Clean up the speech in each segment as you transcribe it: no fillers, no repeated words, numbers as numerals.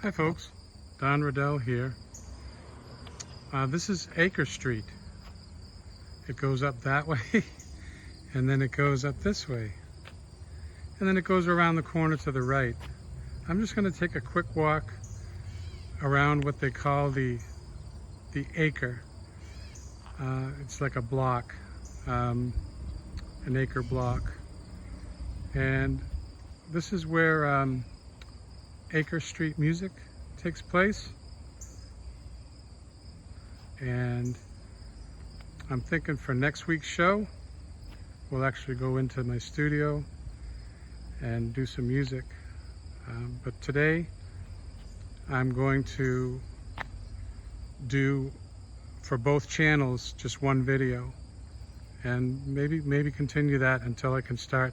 Hi folks, Don Riddell here. This is Acre Street. It goes up that way and then it goes up this way and then it goes around the corner to the right. I'm just going to take a quick walk around what they call the acre. It's like a block, an acre block, and this is where Acre Street music takes place. And I'm thinking for next week's show we'll actually go into my studio and do some music, but today I'm going to do for both channels just one video, and maybe continue that until I can start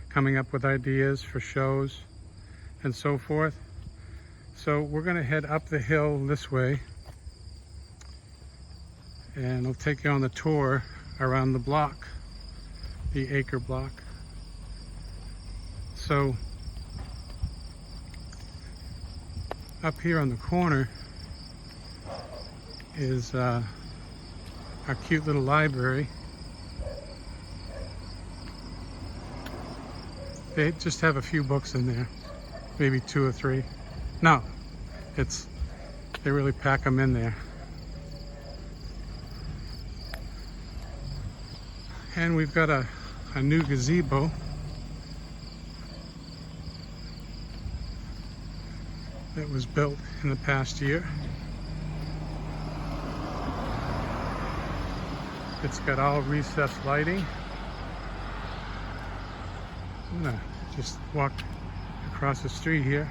coming up with ideas for shows and so forth. So we're going to head up the hill this way and I'll take you on the tour around the block, the acre block. So up here on the corner is our cute little library. They just have a few books in there, maybe 2 or 3. No, they really pack them in there. And we've got a new gazebo that was built in the past year. It's got all recessed lighting. I'm gonna just walk across the street here.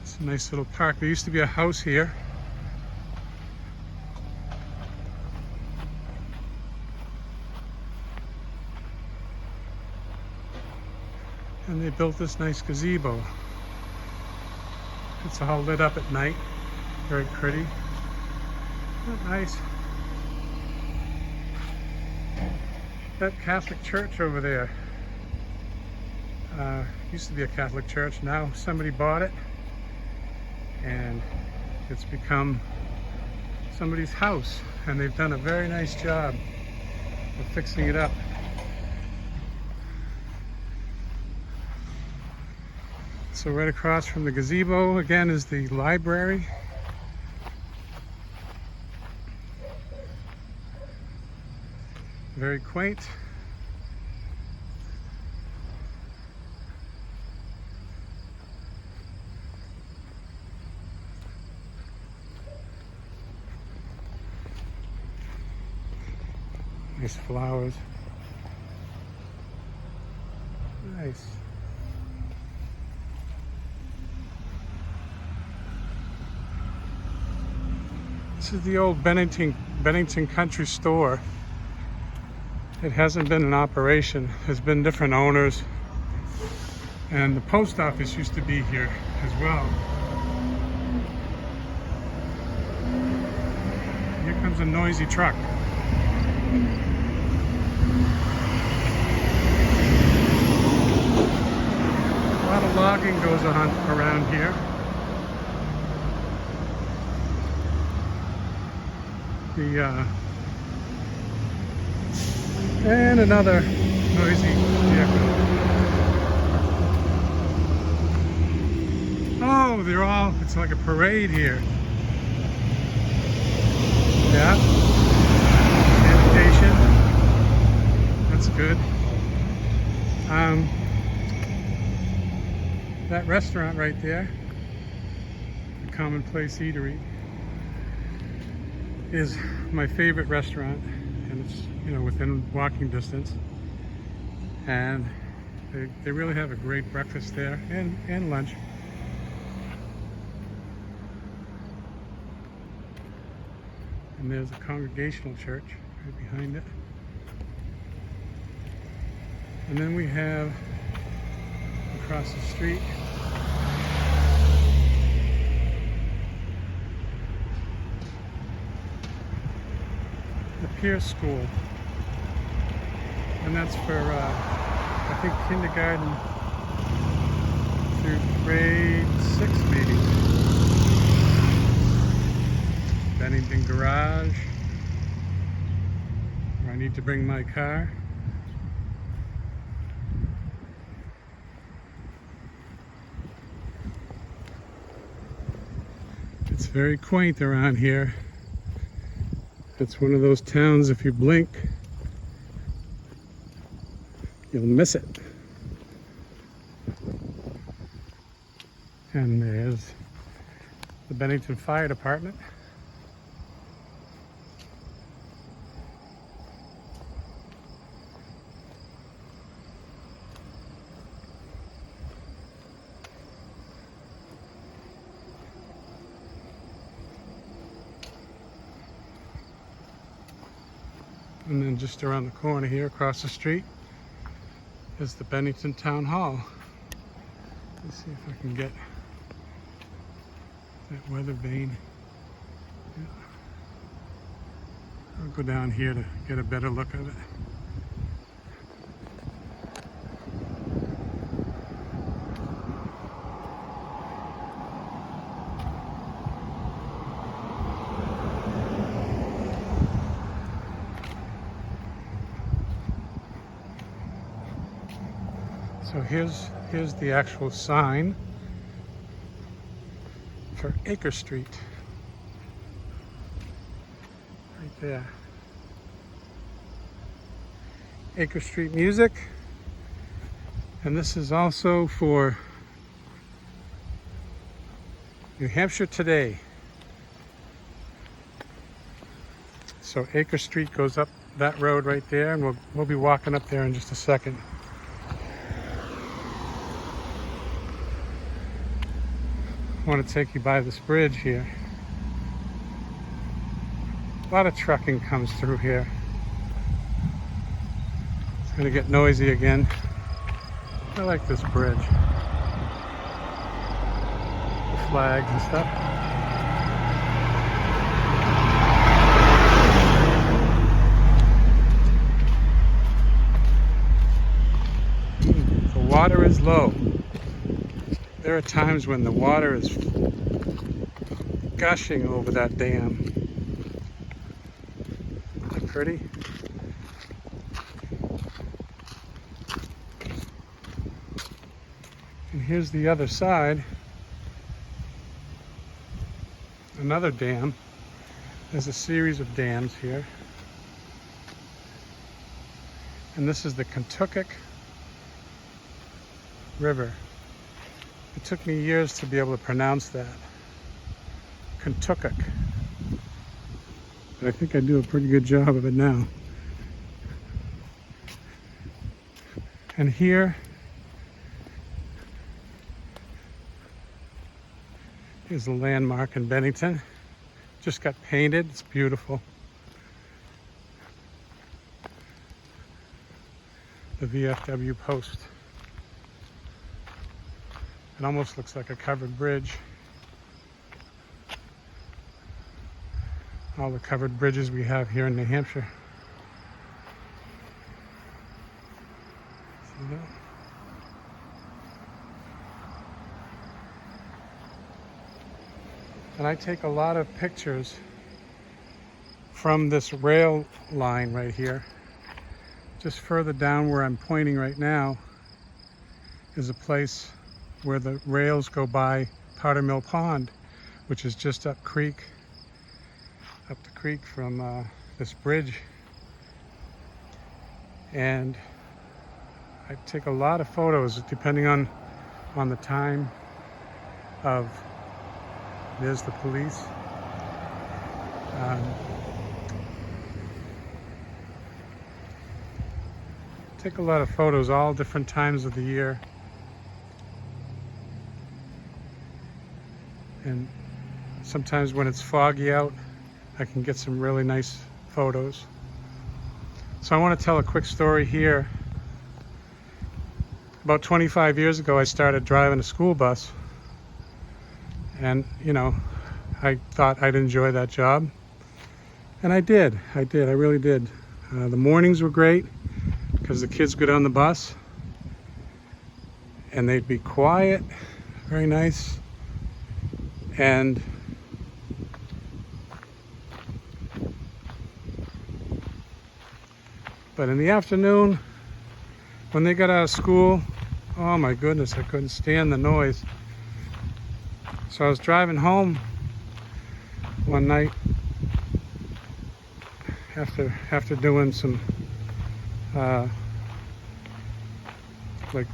It's a nice little park. There used to be a house here. And they built this nice gazebo. It's all lit up at night. Very pretty. Isn't that nice? That Catholic church over there used to be a Catholic church. Now somebody bought it and it's become somebody's house, and they've done a very nice job of fixing it up. So right across from the gazebo again is the library. Very quaint. Nice flowers. Nice. This is the old Bennington country store. It hasn't been in operation. There's been different owners. And the post office used to be here as well. Here comes a noisy truck. A lot of logging goes on around here. And another noisy vehicle. Oh, it's like a parade here. Yeah. Sanitation. That's good. That restaurant right there, the Commonplace Eatery, is my favorite restaurant, and it's, you know, within walking distance, and they really have a great breakfast there and lunch. And there's a Congregational church right behind it. And then we have across the street the Pierce School, and that's for I think kindergarten through grade 6 maybe. Bennington garage, where I need to bring my car. It's very quaint around here. It's one of those towns, if you blink, you'll miss it. And there's the Bennington Fire Department. And then just around the corner here, across the street, is the Bennington Town Hall. Let's see if I can get that weather vane. Yeah. I'll go down here to get a better look of it. So here's the actual sign for Acre Street. Right there. Acre Street Music. And this is also for New Hampshire Today. So Acre Street goes up that road right there, and we'll be walking up there in just a second. I want to take you by this bridge here. A lot of trucking comes through here. It's going to get noisy again. I like this bridge. The flags and stuff. The water is low. There are times when the water is gushing over that dam. Isn't that pretty? And here's the other side. Another dam. There's a series of dams here. And this is the Kentucky River. It took me years to be able to pronounce that. Kentucky. But I think I do a pretty good job of it now. And here is a landmark in Bennington. Just got painted. It's beautiful. The VFW post. It almost looks like a covered bridge. All the covered bridges we have here in New Hampshire. See that? And I take a lot of pictures from this rail line right here. Just further down where I'm pointing right now is a place where the rails go by Powder Mill Pond, which is just up the creek from this bridge. And I take a lot of photos depending on the time of, there's the police. Take a lot of photos all different times of the year. And sometimes when it's foggy out, I can get some really nice photos. So I want to tell a quick story here. About 25 years ago, I started driving a school bus. And, you know, I thought I'd enjoy that job. And I did. I really did. The mornings were great because the kids get on the bus. and they'd be quiet, very nice. But in the afternoon, when they got out of school, oh my goodness, I couldn't stand the noise. So I was driving home one night after doing some like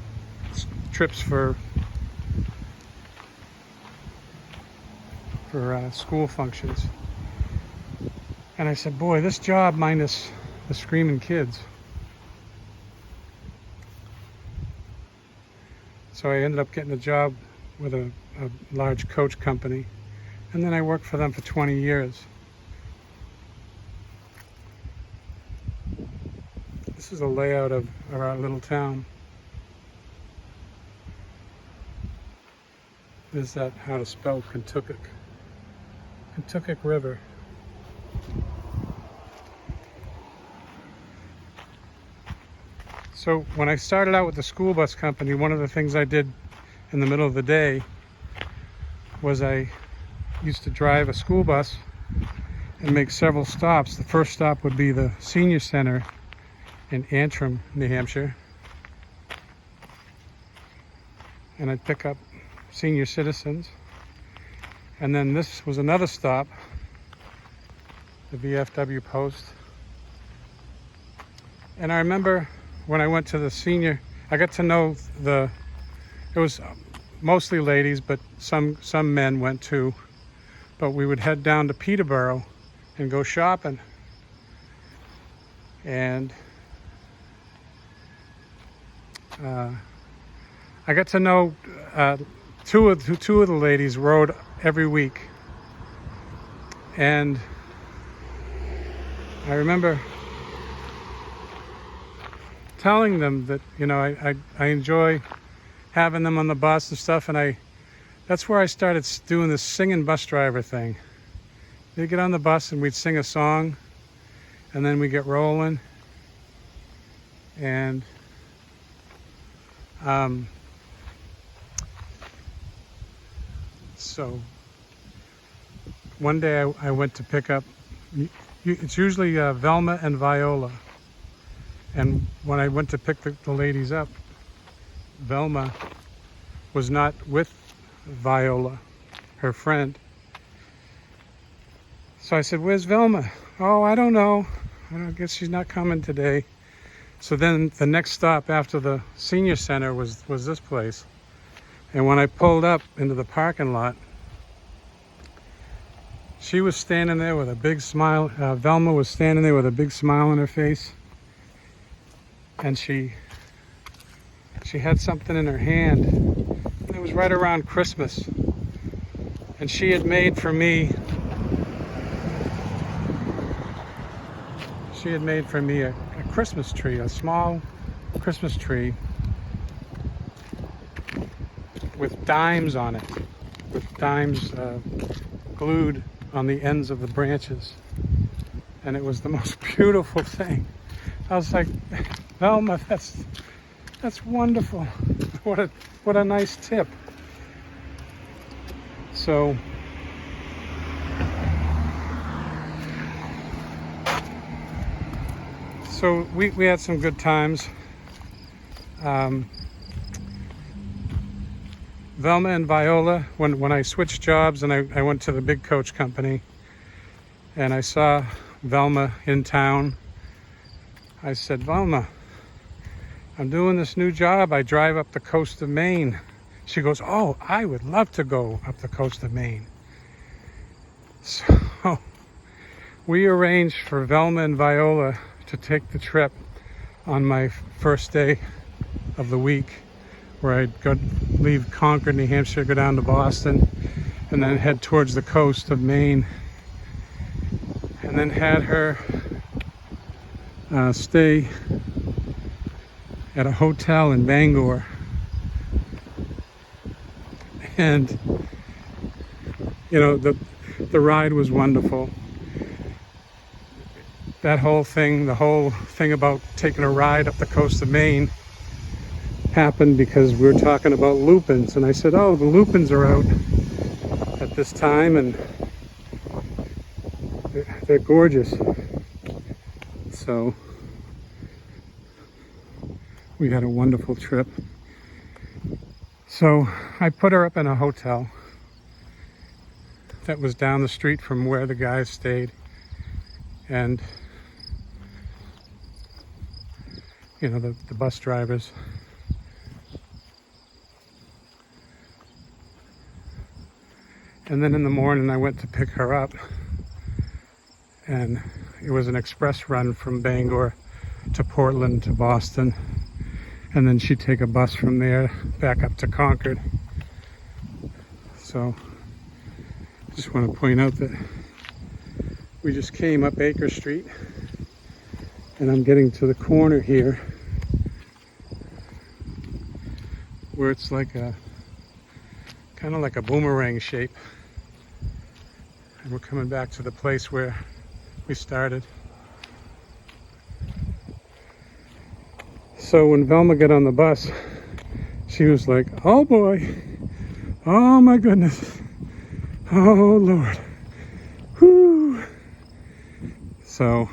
trips for school functions, and I said, boy, this job minus the screaming kids. So I ended up getting a job with a large coach company, and then I worked for them for 20 years. This is a layout of our little town. There's that, how to spell Kentucky. Kentucky River. So when I started out with the school bus company, one of the things I did in the middle of the day was I used to drive a school bus and make several stops. The first stop would be the senior center in Antrim, New Hampshire. And I'd pick up senior citizens. And then this was another stop, the VFW post. And I remember when I went to the senior, I got to know it was mostly ladies, but some men went too. But we would head down to Peterborough and go shopping. And I got to know two of the ladies rode every week. And I remember telling them that, you know, I enjoy having them on the bus and stuff, and that's where I started doing this singing bus driver thing. They'd get on the bus and we'd sing a song, and then we get rolling. And so one day I went to pick up, it's usually Velma and Viola. And when I went to pick the ladies up, Velma was not with Viola, her friend. So I said, where's Velma? Oh, I don't know. I guess she's not coming today. So then the next stop after the senior center was this place. And when I pulled up into the parking lot, she was standing there with a big smile. Velma was standing there with a big smile on her face. And she had something in her hand. It was right around Christmas. And she had made for me a Christmas tree, a small Christmas tree with dimes on it, with dimes glued on the ends of the branches. And it was the most beautiful thing. I was like, Velma, that's wonderful. What a nice tip. So we had some good times. Velma and Viola, when I switched jobs and I went to the big coach company and I saw Velma in town, I said, Velma, I'm doing this new job. I drive up the coast of Maine. She goes, oh, I would love to go up the coast of Maine. So we arranged for Velma and Viola to take the trip on my first day of the week, where I'd leave Concord, New Hampshire, go down to Boston, and then head towards the coast of Maine. And then had her stay at a hotel in Bangor. And you know, the ride was wonderful. The whole thing about taking a ride up the coast of Maine happened because we were talking about lupins, and I said, oh, the lupins are out at this time, and they're gorgeous. So we had a wonderful trip. So I put her up in a hotel that was down the street from where the guys stayed, and you know, the bus drivers. And then in the morning I went to pick her up, and it was an express run from Bangor to Portland to Boston, and then she'd take a bus from there back up to Concord. So I just want to point out that we just came up Acre Street, and I'm getting to the corner here where it's like a kind of like a boomerang shape, and we're coming back to the place where we started. So when Velma got on the bus, she was like, oh boy, oh my goodness, oh Lord, whoo. So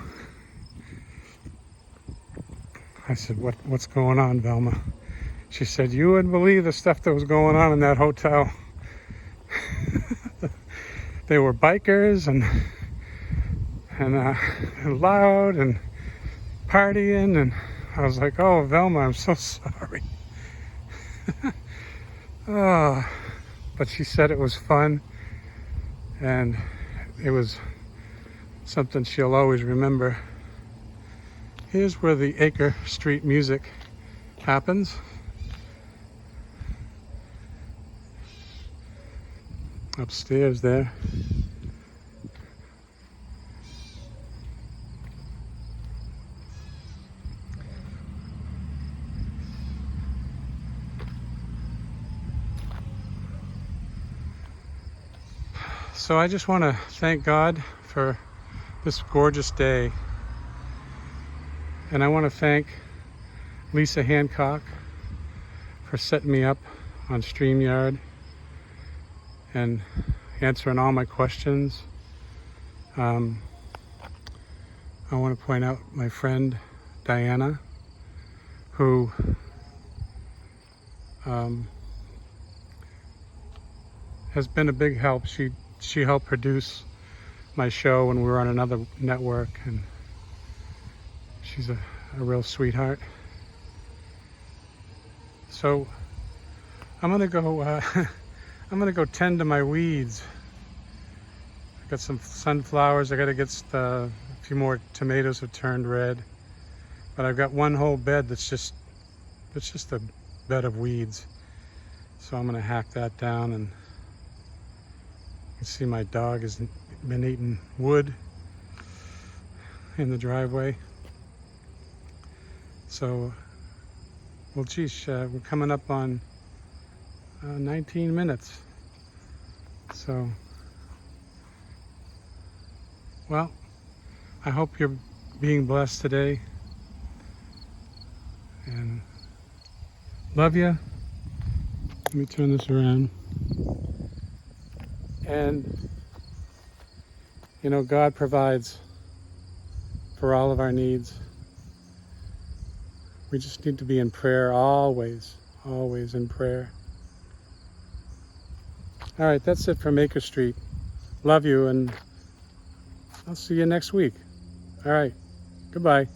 I said, what's going on, Velma? She said, you wouldn't believe the stuff that was going on in that hotel. They were bikers and loud and partying, and I was like, oh, Velma, I'm so sorry. Oh, but she said it was fun, and it was something she'll always remember. Here's where the Acre Street music happens. Upstairs there. So I just want to thank God for this gorgeous day. And I want to thank Lisa Hancock for setting me up on StreamYard and answering all my questions. I want to point out my friend Diana, who has been a big help. She helped produce my show when we were on another network, and she's a real sweetheart. So I'm gonna go tend to my weeds. I got some sunflowers. I gotta get a few more tomatoes have turned red, but I've got one whole bed that's just a bed of weeds. So I'm gonna hack that down, and you can see my dog has been eating wood in the driveway. So, well, geez, we're coming up on 19 minutes. So, well, I hope you're being blessed today, and love you. Let me turn this around. And, you know, God provides for all of our needs. We just need to be in prayer always, always in prayer. All right, that's it from Acre Street. Love you, and I'll see you next week. All right, goodbye.